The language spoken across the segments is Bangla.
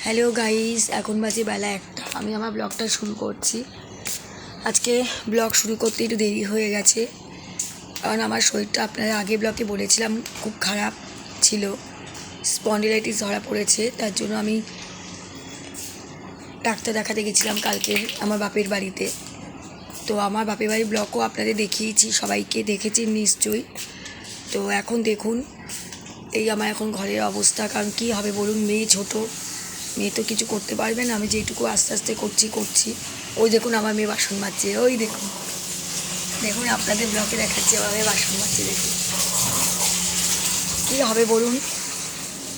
হ্যালো গাইস, এখন বাজে বেলা 1টা। আমি আমার ব্লগটা শুরু করছি। আজকে ব্লগ শুরু করতে একটু দেরি হয়ে গেছে, কারণ আমার শরীরটা আপনারা আগে ব্লগে বলেছিলাম খুব খারাপ ছিল, স্পন্ডিলাইটিস ধরা পড়েছে। তার জন্য আমি ডাক্তার দেখাতে গেছিলাম কালকে আমার বাপের বাড়িতে। তো আমার বাপের বাড়ির ব্লগও আপনাদের দেখিয়েছি, সবাইকে দেখেছেন নিশ্চয়ই। তো এখন দেখুন এই আমার এখন ঘরের অবস্থা। কারণ কী হবে বলুন, মেয়ে ছোটো, মেয়ে তো কিছু করতে পারবে না। আমি যেটুকু আস্তে আস্তে করছি। ওই দেখুন আমার মেয়ে বাসন মাজছে, ওই দেখুন দেখুন আপনাদের ব্লকে দেখাচ্ছি আমার মেয়ে বাসন মাজছে। দেখুন কী হবে বলুন,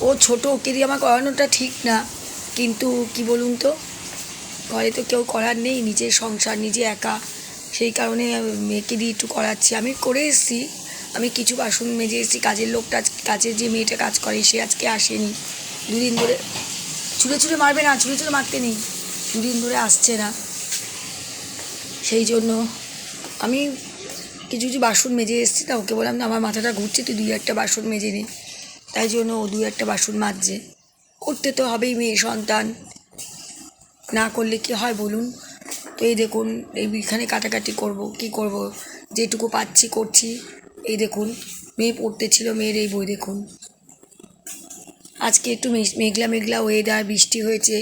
ও ছোটো, ওকে দিয়ে আমার করানোটা ঠিক না, কিন্তু কি বলুন তো, ঘরে তো কেউ করার নেই, নিজের সংসার নিজে একা, সেই কারণে মেয়েকে দিয়ে একটু করাচ্ছি। আমি করে এসেছি, আমি কিছু বাসন মেজে এসেছি। কাজের লোকটা, কাজের যে মেয়েটা কাজ করে সে আজকে আসেনি, দুদিন ধরে। ছুঁড়ে মারবে না, ছুঁড়ে মারতে নেই, দুদিন ধরে আসছে না। সেই জন্য আমি কিছু বাসন মেজে এসেছি। তা ওকে বললাম না, আমার মাথাটা ঘুরছে, তুই 2-1টা বাসন মেজে নে। তাই জন্য ও 2-1টা বাসন মাজছে। করতে তো হবেই, মেয়ে সন্তান, না করলে কি হয় বলুন। তো এই দেখুন এইখানে কাটাকাটি করব, কি করব, যেটুকু পাচ্ছি করছি। এই দেখুন মেয়ে পড়তে ছিল, মেয়ের এই বই দেখুন। আজকে একটু মেঘলা মেঘলা ওয়েদার, বৃষ্টি হয়েছে,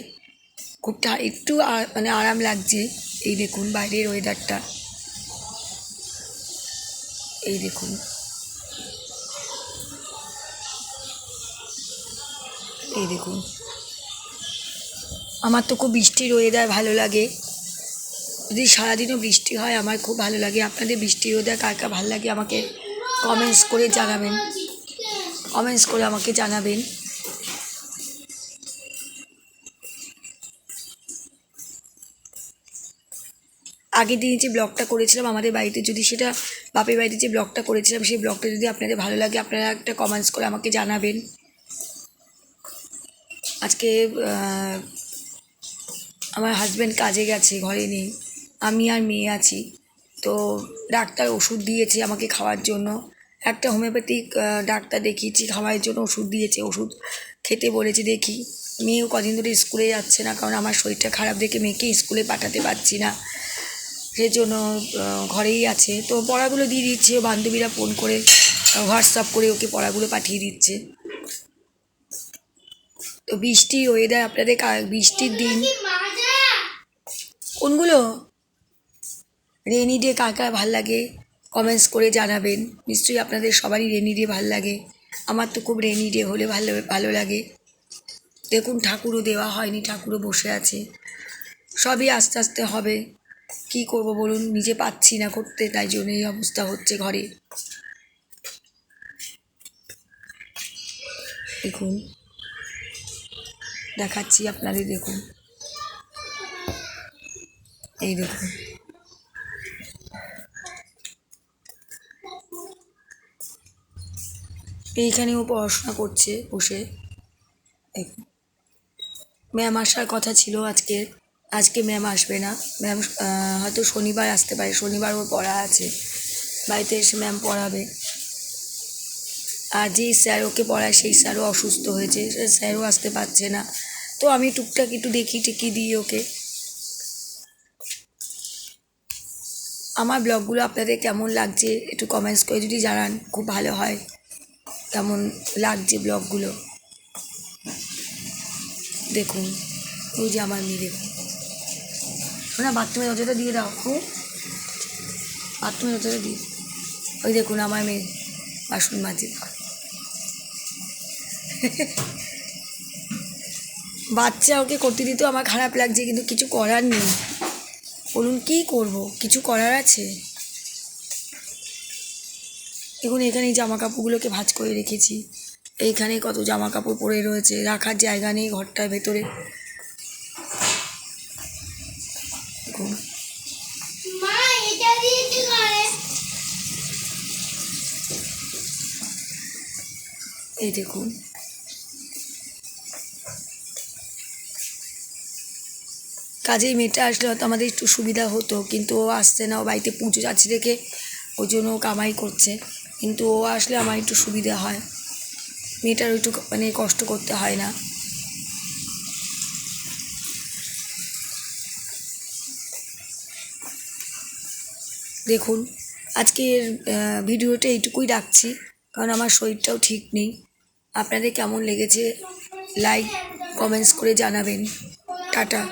খুব একটু মানে আরাম লাগছে। এই দেখুন বাইরের ওয়েদারটা, এই দেখুন। এই দেখুন, আমার তো খুব বৃষ্টির ওয়েদার ভালো লাগে। যদি সারাদিনও বৃষ্টি হয় আমার খুব ভালো লাগে। আপনাদের বৃষ্টির ওয়েদার কার কার ভালো লাগে আমাকে কমেন্টস করে জানাবেন, কমেন্টস করে আমাকে জানাবেন। আগের দিন যে ব্লগটা করেছিলাম আমাদের বাড়িতে, যদি সেটা বাপের বাড়িতে যে ব্লগটা করেছিলাম সেই ব্লগটা যদি আপনাদের ভালো লাগে, আপনারা একটা কমেন্টস করে আমাকে জানাবেন। আজকে আমার হাজব্যান্ড কাজে গেছে, ঘরে নেই, আমি আর মেয়ে আছি। তো ডাক্তার ওষুধ দিয়েছে আমাকে খাওয়ার জন্য, একটা হোমিওপ্যাথিক ডাক্তার দেখিয়েছি, খাওয়ার জন্য ওষুধ দিয়েছে, ওষুধ খেতে বলেছে। দেখি, মেয়েও কদিন ধরে স্কুলে যাচ্ছে না, কারণ আমার শরীরটা খারাপ দেখে মেয়েকে স্কুলে পাঠাতে পারছি না, সেই জন্য ঘরেই আছে। তো পড়াগুলো দিয়ে দিচ্ছে, বান্ধবীরা ফোন করে হোয়াটসঅ্যাপ করে ওকে পড়াগুলো পাঠিয়ে দিচ্ছে। তো বৃষ্টির ওয়েদার, আপনাদের বৃষ্টির দিন কোনগুলো, রেনি ডে কার কার ভাল লাগে কমেন্টস করে জানাবেন। নিশ্চয়ই আপনাদের সবারই রেনি ডে ভাল লাগে, আমার তো খুব রেনি ডে হলে ভালো লাগে। দেখুন ঠাকুরও দেওয়া হয়নি, ঠাকুরও বসে আছে, সবই আস্তে আস্তে হবে। কি করব বলুন, নিজে পাচ্ছি না করতে, তাই জন্য এই অবস্থা হচ্ছে ঘরে। দেখুন দেখাচ্ছি আপনাদের, দেখুন এই দেখুন, এইখানে ও পড়াশোনা করছে বসে। দেখুন, ম্যাম আসার কথা ছিল আজকে, আজকে ম্যাম আসবে না। ম্যাম হয়তো শনিবার আসতে পারে, শনিবার ওর পড়া আছে, বাড়িতে এসে ম্যাম পড়াবে। আর যেই স্যার ওকে পড়ায় সেই স্যারও অসুস্থ হয়েছে, স্যারও আসতে পারছে না। তো আমি টুকটাক একটু দেখি টেকি দিই ওকে। আমার ব্লগগুলো আপনাদের কেমন লাগছে একটু কমেন্টস করে যদি জানান, খুব ভালো হয়। কেমন লাগছে ব্লগগুলো দেখুন। ওই যে আমার মেয়ে, দেখুন না, বাথরুমে দরজাটা দিয়ে দাও, বাথরুমে দরজাটা দিয়ে। ওই দেখুন আমার মেয়ে বাসন মাজে। বাচ্চা, ওকে করতে দিতেও আমার খারাপ লাগছে, কিন্তু কিছু করার নেই বলুন, কী করব, কিছু করার আছে। দেখুন এখানে এই জামা কাপড়গুলোকে ভাঁজ করে রেখেছি, এইখানে কত জামা কাপড় পরে রয়েছে, রাখার জায়গা নেই ঘরটার ভেতরে। দেখুন এই দেখুন, কাজেই মেয়েটা আসলে হয়তো আমাদের একটু সুবিধা হতো, কিন্তু ও আসছে না, ও বাড়িতে পুজো যাচ্ছে দেখে ওই জন্য ও কামাই করছে। কিন্তু ও আসলে আমার একটু সুবিধা হয়, মেয়েটার একটু মানে কষ্ট করতে হয় না। দেখুন, আজকের ভিডিওটা এইটুকুই রাখছি, কারণ আমার শরীরটাও ঠিক নেই। আপনাদের কেমন লেগেছে লাইক কমেন্টস করে জানাবেন। টাটা।